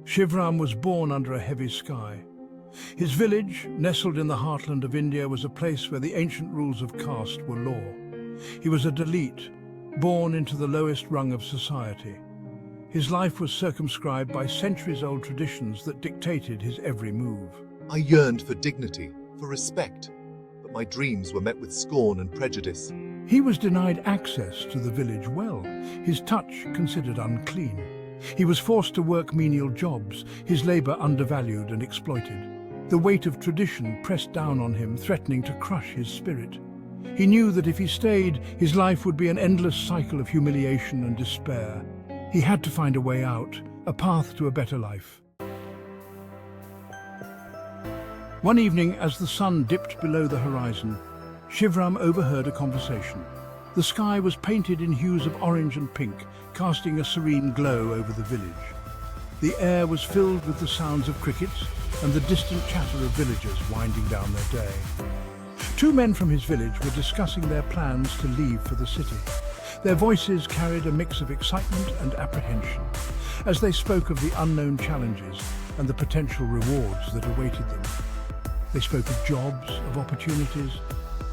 Shivram was born under a heavy sky. His village, nestled in the heartland of India, was a place where the ancient rules of caste were law. He was a Dalit, born into the lowest rung of society. His life was circumscribed by centuries-old traditions that dictated his every move. I yearned for dignity, for respect, but my dreams were met with scorn and prejudice. He was denied access to the village well, his touch considered unclean. He was forced to work menial jobs, his labor undervalued and exploited. The weight of tradition pressed down on him, threatening to crush his spirit. He knew that if he stayed, his life would be an endless cycle of humiliation and despair. He had to find a way out, a path to a better life. One evening, as the sun dipped below the horizon, Shivram overheard a conversation. The sky was painted in hues of orange and pink, casting a serene glow over the village. The air was filled with the sounds of crickets and the distant chatter of villagers winding down their day. Two men from his village were discussing their plans to leave for the city. Their voices carried a mix of excitement and apprehension, as they spoke of the unknown challenges and the potential rewards that awaited them. They spoke of jobs, of opportunities,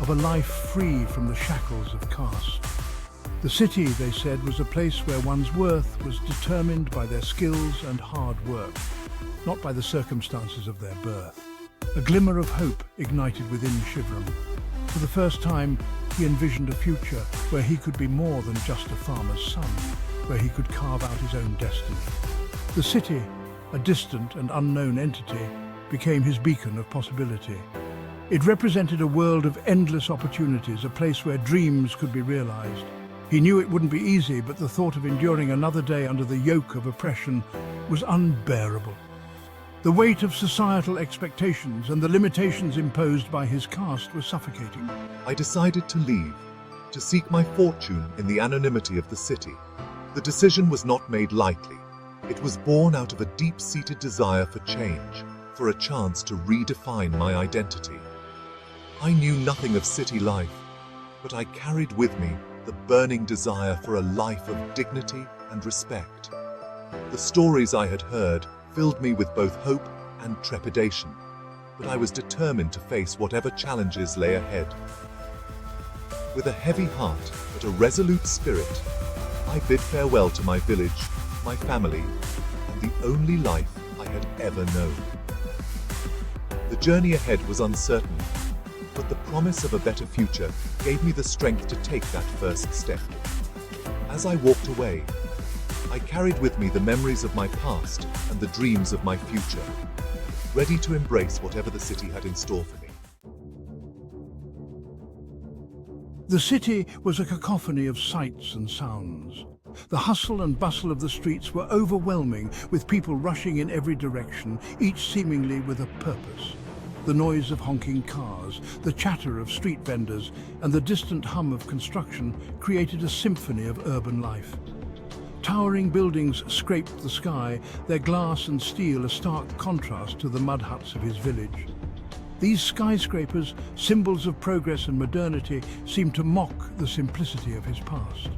of a life free from the shackles of caste. The city, they said, was a place where one's worth was determined by their skills and hard work, not by the circumstances of their birth. A glimmer of hope ignited within Shivram. For the first time, he envisioned a future where he could be more than just a farmer's son, where he could carve out his own destiny. The city, a distant and unknown entity, became his beacon of possibility. It represented a world of endless opportunities, a place where dreams could be realized. He knew it wouldn't be easy, but the thought of enduring another day under the yoke of oppression was unbearable. The weight of societal expectations and the limitations imposed by his caste were suffocating. I decided to leave, to seek my fortune in the anonymity of the city. The decision was not made lightly. It was born out of a deep-seated desire for change, for a chance to redefine my identity. I knew nothing of city life, but I carried with me the burning desire for a life of dignity and respect. The stories I had heard filled me with both hope and trepidation, but I was determined to face whatever challenges lay ahead. With a heavy heart but a resolute spirit, I bid farewell to my village, my family, and the only life I had ever known. The journey ahead was uncertain, but the promise of a better future gave me the strength to take that first step. As I walked away, I carried with me the memories of my past and the dreams of my future, ready to embrace whatever the city had in store for me. The city was a cacophony of sights and sounds. The hustle and bustle of the streets were overwhelming, with people rushing in every direction, each seemingly with a purpose. The noise of honking cars, the chatter of street vendors, and the distant hum of construction created a symphony of urban life. Towering buildings scraped the sky, their glass and steel a stark contrast to the mud huts of his village. These skyscrapers, symbols of progress and modernity, seemed to mock the simplicity of his past.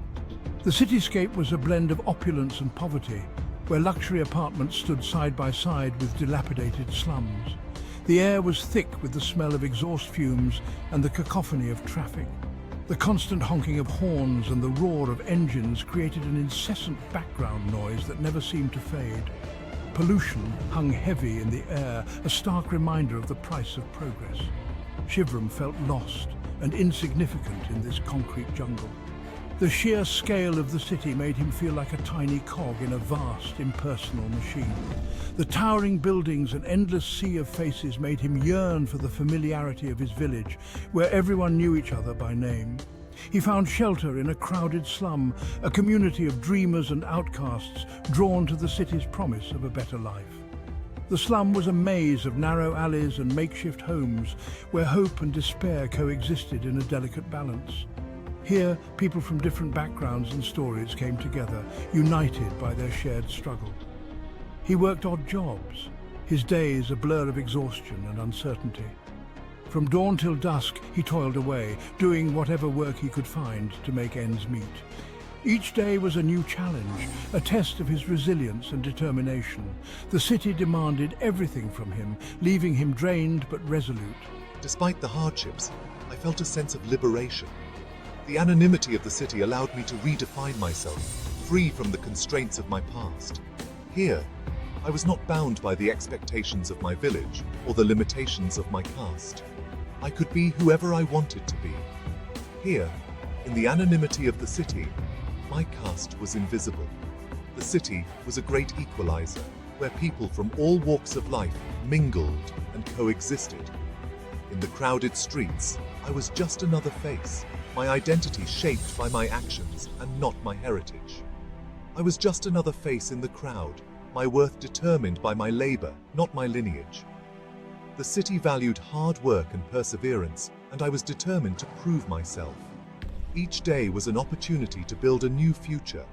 The cityscape was a blend of opulence and poverty, where luxury apartments stood side by side with dilapidated slums. The air was thick with the smell of exhaust fumes and the cacophony of traffic. The constant honking of horns and the roar of engines created an incessant background noise that never seemed to fade. Pollution hung heavy in the air, a stark reminder of the price of progress. Shivram felt lost and insignificant in this concrete jungle. The sheer scale of the city made him feel like a tiny cog in a vast, impersonal machine. The towering buildings and endless sea of faces made him yearn for the familiarity of his village, where everyone knew each other by name. He found shelter in a crowded slum, a community of dreamers and outcasts drawn to the city's promise of a better life. The slum was a maze of narrow alleys and makeshift homes, where hope and despair coexisted in a delicate balance. Here, people from different backgrounds and stories came together, united by their shared struggle. He worked odd jobs, his days a blur of exhaustion and uncertainty. From dawn till dusk, he toiled away, doing whatever work he could find to make ends meet. Each day was a new challenge, a test of his resilience and determination. The city demanded everything from him, leaving him drained but resolute. Despite the hardships, I felt a sense of liberation. The anonymity of the city allowed me to redefine myself, free from the constraints of my past. Here, I was not bound by the expectations of my village or the limitations of my caste. I could be whoever I wanted to be. Here, in the anonymity of the city, my caste was invisible. The city was a great equalizer, where people from all walks of life mingled and coexisted. In the crowded streets, I was just another face, my identity shaped by my actions and not my heritage. I was just another face in the crowd, my worth determined by my labor, not my lineage. The city valued hard work and perseverance, and I was determined to prove myself. Each day was an opportunity to build a new future,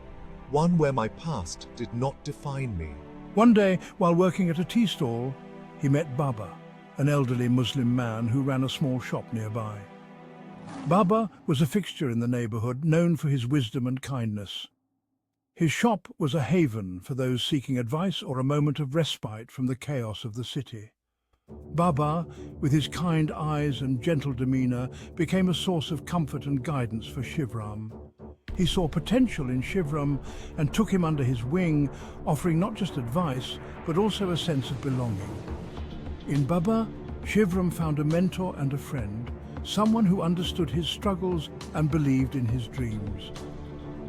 one where my past did not define me. One day, while working at a tea stall, he met Baba, an elderly Muslim man who ran a small shop nearby. Baba was a fixture in the neighborhood, known for his wisdom and kindness. His shop was a haven for those seeking advice or a moment of respite from the chaos of the city. Baba, with his kind eyes and gentle demeanor, became a source of comfort and guidance for Shivram. He saw potential in Shivram and took him under his wing, offering not just advice, but also a sense of belonging. In Baba, Shivram found a mentor and a friend, someone who understood his struggles and believed in his dreams.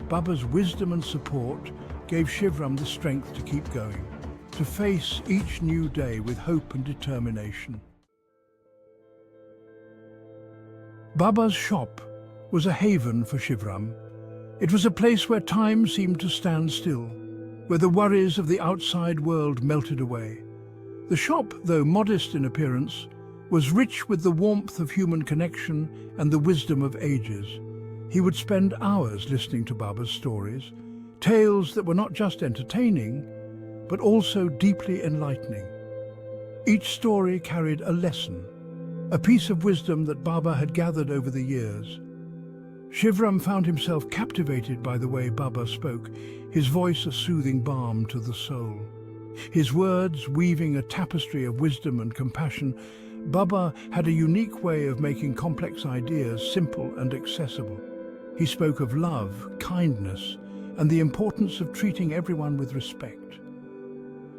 Baba's wisdom and support gave Shivram the strength to keep going, to face each new day with hope and determination. Baba's shop was a haven for Shivram. It was a place where time seemed to stand still, where the worries of the outside world melted away. The shop, though modest in appearance, was rich with the warmth of human connection and the wisdom of ages. He would spend hours listening to Baba's stories, tales that were not just entertaining, but also deeply enlightening. Each story carried a lesson, a piece of wisdom that Baba had gathered over the years. Shivram found himself captivated by the way Baba spoke, his voice a soothing balm to the soul. His words weaving a tapestry of wisdom and compassion. Baba had a unique way of making complex ideas simple and accessible. He spoke of love, kindness, and the importance of treating everyone with respect.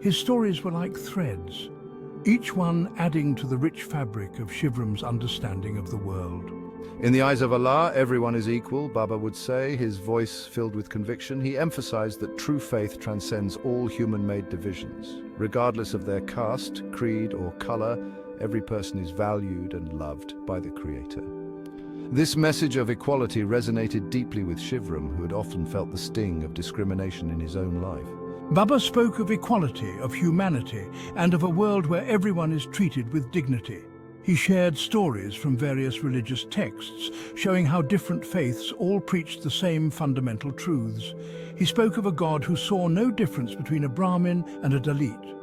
His stories were like threads, each one adding to the rich fabric of Shivram's understanding of the world. In the eyes of Allah, everyone is equal, Baba would say, his voice filled with conviction. He emphasized that true faith transcends all human-made divisions. Regardless of their caste, creed, or color, every person is valued and loved by the Creator. This message of equality resonated deeply with Shivram, who had often felt the sting of discrimination in his own life. Baba spoke of equality, of humanity, and of a world where everyone is treated with dignity. He shared stories from various religious texts, showing how different faiths all preached the same fundamental truths. He spoke of a God who saw no difference between a Brahmin and a Dalit,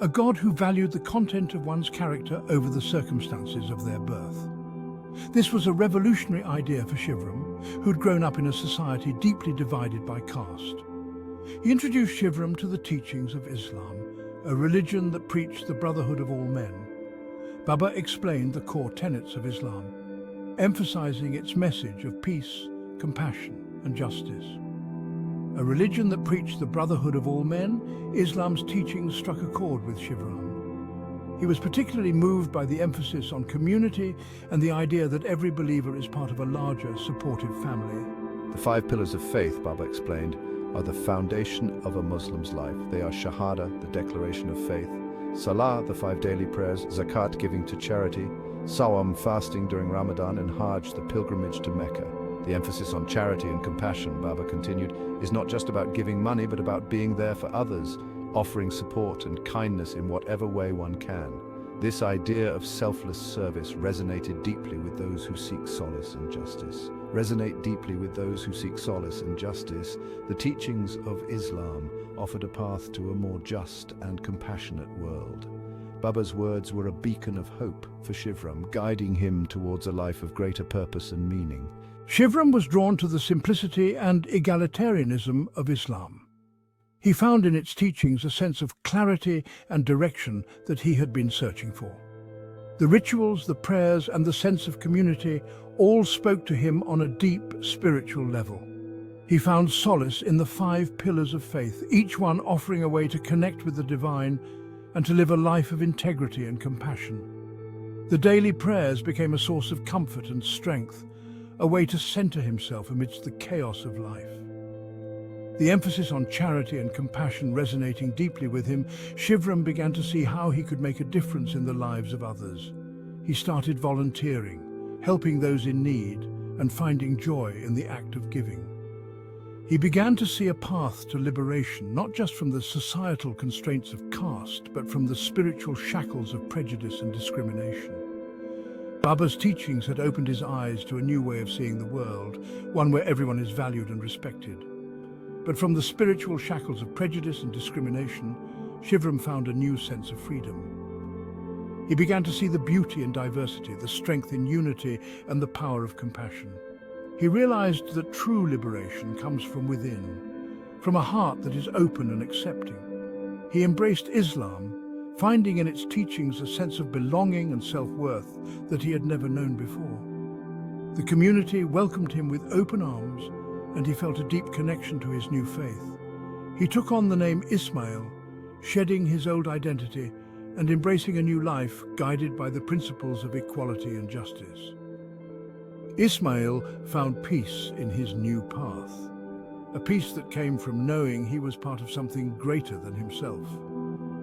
a God who valued the content of one's character over the circumstances of their birth. This was a revolutionary idea for Shivram, who'd grown up in a society deeply divided by caste. He introduced Shivram to the teachings of Islam, a religion that preached the brotherhood of all men. Baba explained the core tenets of Islam, emphasizing its message of peace, compassion, and justice. A religion that preached the brotherhood of all men, Islam's teachings struck a chord with Shivram. He was particularly moved by the emphasis on community and the idea that every believer is part of a larger, supportive family. The 5 pillars of faith, Baba explained, are the foundation of a Muslim's life. They are Shahada, the declaration of faith; Salah, the 5 daily prayers; Zakat, giving to charity; Sawam, fasting during Ramadan; and Hajj, the pilgrimage to Mecca. The emphasis on charity and compassion, Baba continued, is not just about giving money, but about being there for others, offering support and kindness in whatever way one can. This idea of selfless service resonated deeply with those who seek solace and justice. The teachings of Islam offered a path to a more just and compassionate world. Baba's words were a beacon of hope for Shivram, guiding him towards a life of greater purpose and meaning. Shivram was drawn to the simplicity and egalitarianism of Islam. He found in its teachings a sense of clarity and direction that he had been searching for. The rituals, the prayers, and the sense of community all spoke to him on a deep spiritual level. He found solace in the 5 pillars of faith, each one offering a way to connect with the divine and to live a life of integrity and compassion. The daily prayers became a source of comfort and strength, a way to center himself amidst the chaos of life. The emphasis on charity and compassion resonating deeply with him, Shivram began to see how he could make a difference in the lives of others. He started volunteering, helping those in need, and finding joy in the act of giving. He began to see a path to liberation, not just from the societal constraints of caste, but from the spiritual shackles of prejudice and discrimination. Baba's teachings had opened his eyes to a new way of seeing the world, one where everyone is valued and respected. But from the spiritual shackles of prejudice and discrimination, Shivram found a new sense of freedom. He began to see the beauty in diversity, the strength in unity, and the power of compassion. He realized that true liberation comes from within, from a heart that is open and accepting. He embraced Islam, finding in its teachings a sense of belonging and self-worth that he had never known before. The community welcomed him with open arms, and he felt a deep connection to his new faith. He took on the name Ismail, shedding his old identity and embracing a new life guided by the principles of equality and justice. Ismail found peace in his new path, a peace that came from knowing he was part of something greater than himself,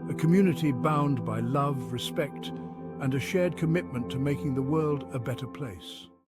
a community bound by love, respect, and a shared commitment to making the world a better place.